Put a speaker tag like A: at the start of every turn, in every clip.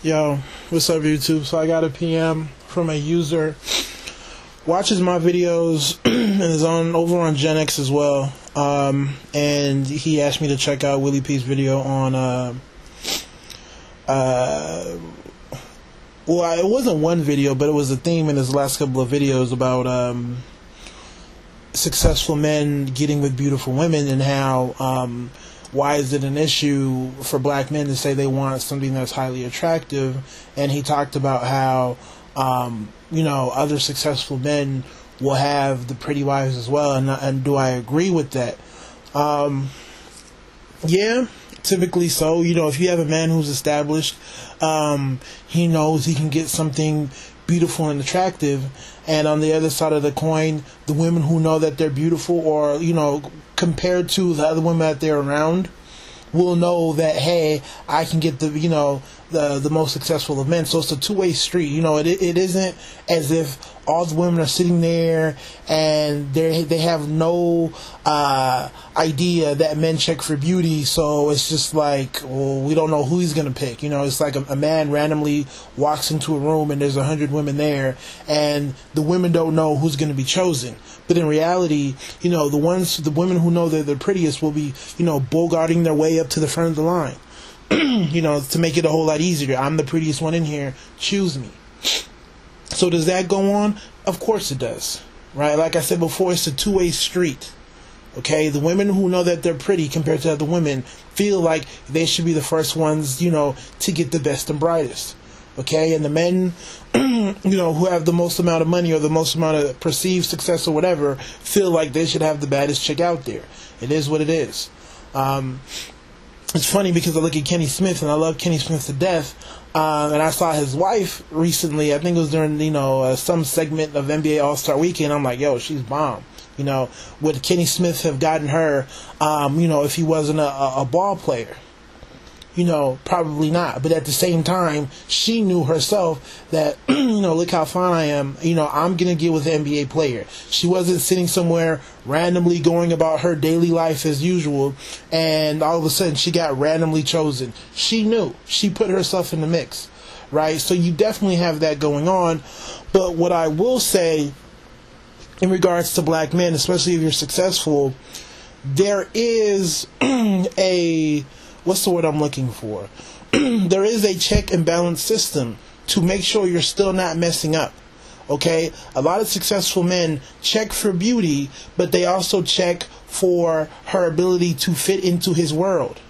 A: Yo, what's up YouTube? So I got a PM from a user, watches my videos and is over on Gen X as well. And he asked me to check out Willie P's video on well, it wasn't one video, but it was a theme in his last couple of videos about successful men getting with beautiful women, and how why is it an issue for black men to say they want something that's highly attractive. And he talked about how other successful men will have the pretty wives as well, and do I agree with that? Yeah, typically so. If you have a man who's established, he knows he can get something beautiful and attractive, and on the other side of the coin, the women who know that they're beautiful, or compared to the other women that they're around, will know that, hey, I can get the most successful of men. So it's a two-way street. It isn't as if all the women are sitting there and they have no idea that men check for beauty. So it's just like, well, we don't know who he's gonna pick. It's like a man randomly walks into a room and there's 100 women there, and the women don't know who's gonna be chosen. But in reality, the women who know they're the prettiest will be, bogarting their way up to the front of the line. To make it a whole lot easier. I'm the prettiest one in here, choose me. So does that go on? Of course it does, right? Like I said before, it's a two-way street. Okay, the women who know that they're pretty compared to other women feel like they should be the first ones, to get the best and brightest. Okay, and the men, who have the most amount of money or the most amount of perceived success or whatever, feel like they should have the baddest chick out there. It is what it is. It's funny because I look at Kenny Smith, and I love Kenny Smith to death. And I saw his wife recently. I think it was during some segment of NBA All-Star Weekend. I'm like, yo, she's bomb. Would Kenny Smith have gotten her? If he wasn't a ball player? Probably not. But at the same time, she knew herself that, look how fine I am. I'm going to get with an NBA player. She wasn't sitting somewhere randomly going about her daily life as usual, and all of a sudden she got randomly chosen. She knew. She put herself in the mix, right? So you definitely have that going on. But what I will say in regards to black men, especially if you're successful, there is what's the word I'm looking for? There is a check and balance system to make sure you're still not messing up. Okay? A lot of successful men check for beauty, but they also check for her ability to fit into his world.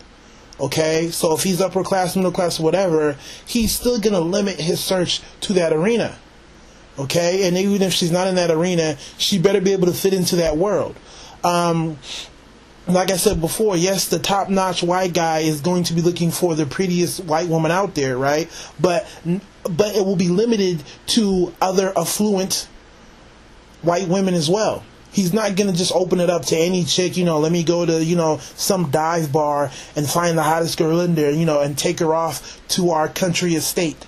A: Okay? So if he's upper class, middle class, whatever, he's still going to limit his search to that arena. Okay? And even if she's not in that arena, she better be able to fit into that world. Like I said before, yes, the top-notch white guy is going to be looking for the prettiest white woman out there, right? But it will be limited to other affluent white women as well. He's not going to just open it up to any chick, let me go to, some dive bar and find the hottest girl in there, and take her off to our country estate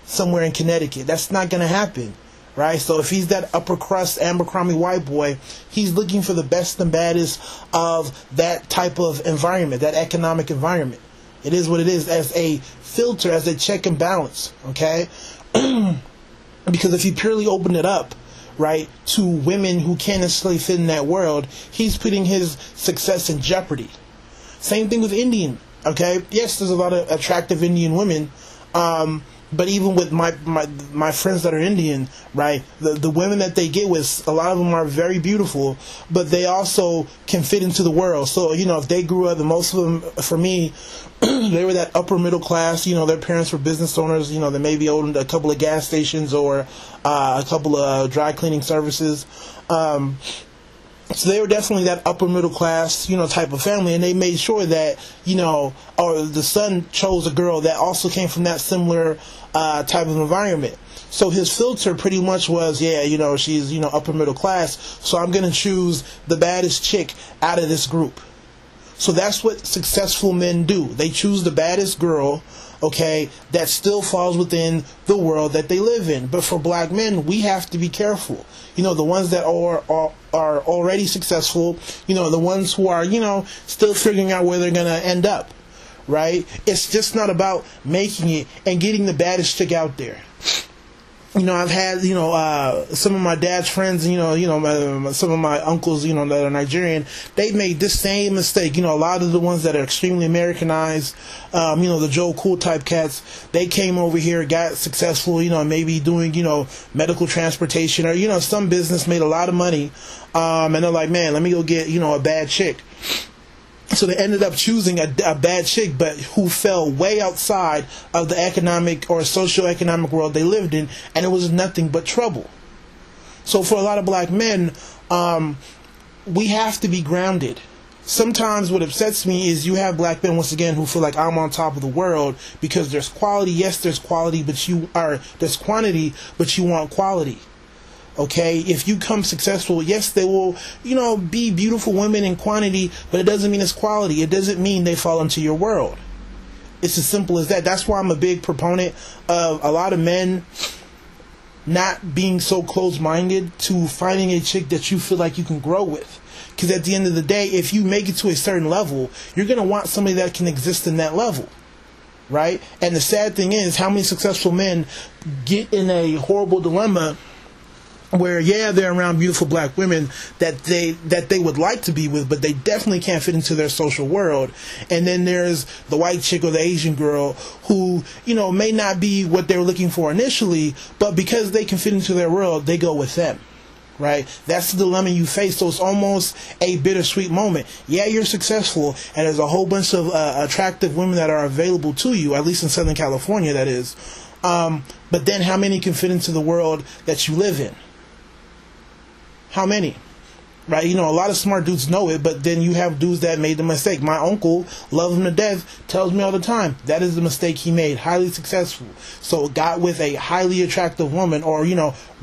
A: somewhere in Connecticut. That's not going to happen. Right? So if he's that upper crust Abercrombie white boy, he's looking for the best and baddest of that type of environment, that economic environment. It is what it is, as a filter, as a check and balance. Okay? Because if you purely open it up, right, to women who can't necessarily fit in that world, he's putting his success in jeopardy. Same thing with Indian. Okay? Yes, there's a lot of attractive Indian women. But even with my friends that are Indian, right, the women that they get with, a lot of them are very beautiful, but they also can fit into the world. So, if they grew up, and most of them, for me, they were that upper middle class, their parents were business owners, they maybe owned a couple of gas stations or a couple of dry cleaning services. So they were definitely that upper middle class, type of family, and they made sure that, or the son chose a girl that also came from that similar type of environment. So his filter pretty much was, she's, upper middle class, so I'm going to choose the baddest chick out of this group. So that's what successful men do. They choose the baddest girl, okay, that still falls within the world that they live in. But for black men, we have to be careful. The ones that are already successful, the ones who are, still figuring out where they're going to end up, right? It's just not about making it and getting the baddest chick out there. You know, I've had, some of my dad's friends, some of my uncles, that are Nigerian, they made this same mistake. You know, a lot of the ones that are extremely Americanized, the Joe Cool type cats, they came over here, got successful, maybe doing, medical transportation or, some business, made a lot of money. And they're like, man, let me go get, a bad chick. So they ended up choosing a bad chick, but who fell way outside of the economic or socioeconomic world they lived in, and it was nothing but trouble. So for a lot of black men, we have to be grounded. Sometimes what upsets me is you have black men, once again, who feel like I'm on top of the world because there's quality. Yes, there's quality, there's quantity, but you want quality. Okay, if you come successful, yes, they will, be beautiful women in quantity, but it doesn't mean it's quality. It doesn't mean they fall into your world. It's as simple as that. That's why I'm a big proponent of a lot of men not being so close-minded to finding a chick that you feel like you can grow with. Because at the end of the day, if you make it to a certain level, you're going to want somebody that can exist in that level. Right? And the sad thing is, how many successful men get in a horrible dilemma where, yeah, they're around beautiful black women that they would like to be with, but they definitely can't fit into their social world. And then there's the white chick or the Asian girl who, may not be what they were looking for initially, but because they can fit into their world, they go with them. Right? That's the dilemma you face. So it's almost a bittersweet moment. Yeah, you're successful, and there's a whole bunch of attractive women that are available to you, at least in Southern California, that is. But then how many can fit into the world that you live in? How many? Right? A lot of smart dudes know it, but then you have dudes that made the mistake. My uncle, love him to death, tells me all the time, that is the mistake he made. Highly successful. So got with a highly attractive woman, or,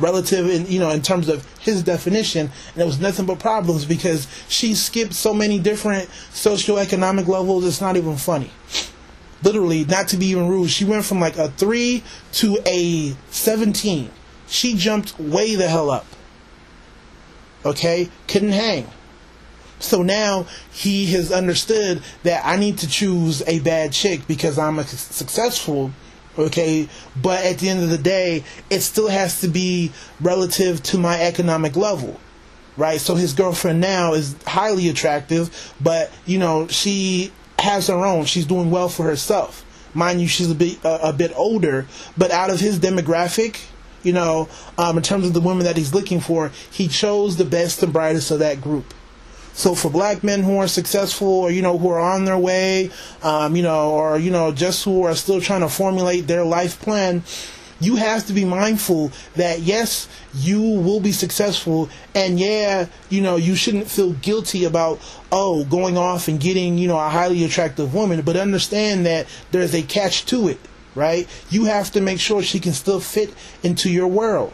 A: relative in terms of his definition, and it was nothing but problems because she skipped so many different socioeconomic levels, it's not even funny. Literally, not to be even rude, she went from like a 3 to a 17. She jumped way the hell up. Okay, couldn't hang. So now he has understood that I need to choose a bad chick because I'm successful. Okay, but at the end of the day, it still has to be relative to my economic level, right? So his girlfriend now is highly attractive, but she has her own. She's doing well for herself. Mind you, she's a bit older, but out of his demographic, in terms of the women that he's looking for, he chose the best and brightest of that group. So for black men who are successful, or, who are on their way, or, just who are still trying to formulate their life plan, you have to be mindful that, yes, you will be successful, and yeah, you shouldn't feel guilty about, going off and getting, a highly attractive woman, but understand that there's a catch to it. Right? You have to make sure she can still fit into your world.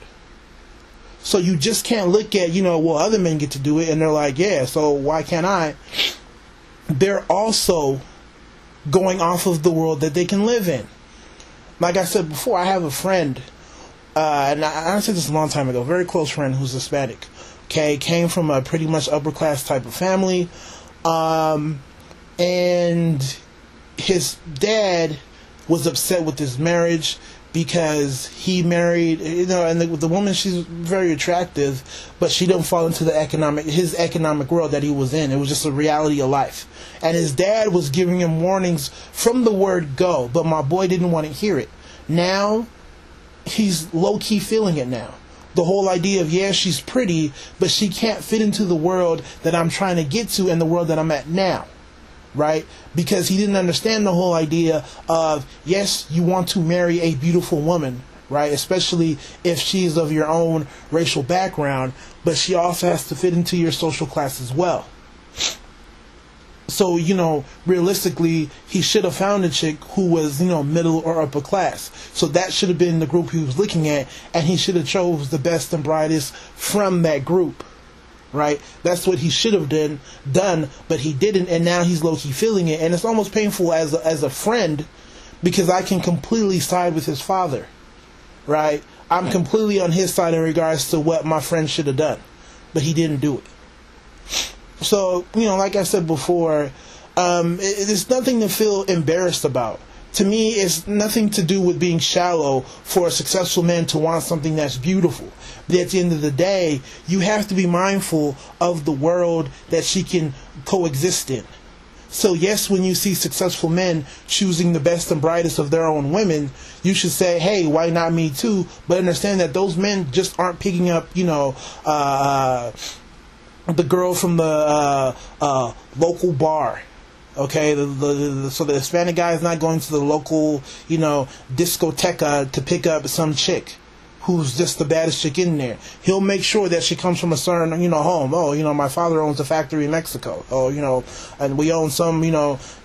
A: So you just can't look at, other men get to do it, and they're like, yeah, so why can't I? They're also going off of the world that they can live in. Like I said before, I have a friend, and I said this a long time ago, very close friend who's Hispanic. Okay, came from a pretty much upper class type of family, and his dad was upset with his marriage because he married, and the woman, she's very attractive, but she didn't fall into his economic world that he was in. It was just a reality of life. And his dad was giving him warnings from the word go, but my boy didn't want to hear it. Now, he's low-key feeling it now. The whole idea of, yeah, she's pretty, but she can't fit into the world that I'm trying to get to and the world that I'm at now. Right? Because he didn't understand the whole idea of, yes, you want to marry a beautiful woman, right? Especially if she's of your own racial background, but she also has to fit into your social class as well. So, realistically, he should have found a chick who was, middle or upper class. So that should have been the group he was looking at, and he should have chose the best and brightest from that group. Right? That's what he should have done, but he didn't, and now he's low-key feeling it, and it's almost painful as a friend, because I can completely side with his father. Right? I'm completely on his side in regards to what my friend should have done, but he didn't do it. So, like I said before, There's nothing to feel embarrassed about. To me, it's nothing to do with being shallow for a successful man to want something that's beautiful. But at the end of the day, you have to be mindful of the world that she can coexist in. So yes, when you see successful men choosing the best and brightest of their own women, you should say, hey, why not me too? But understand that those men just aren't picking up, the girl from the local bar. Okay, so the Hispanic guy is not going to the local, discoteca to pick up some chick who's just the baddest chick in there. He'll make sure that she comes from a certain, home. Oh, my father owns a factory in Mexico. Oh, and we own some,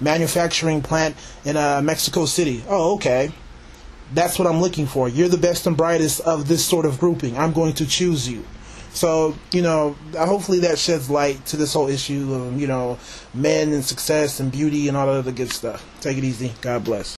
A: manufacturing plant in Mexico City. Oh, okay. That's what I'm looking for. You're the best and brightest of this sort of grouping. I'm going to choose you. So, hopefully that sheds light to this whole issue of, men and success and beauty and all that other good stuff. Take it easy. God bless.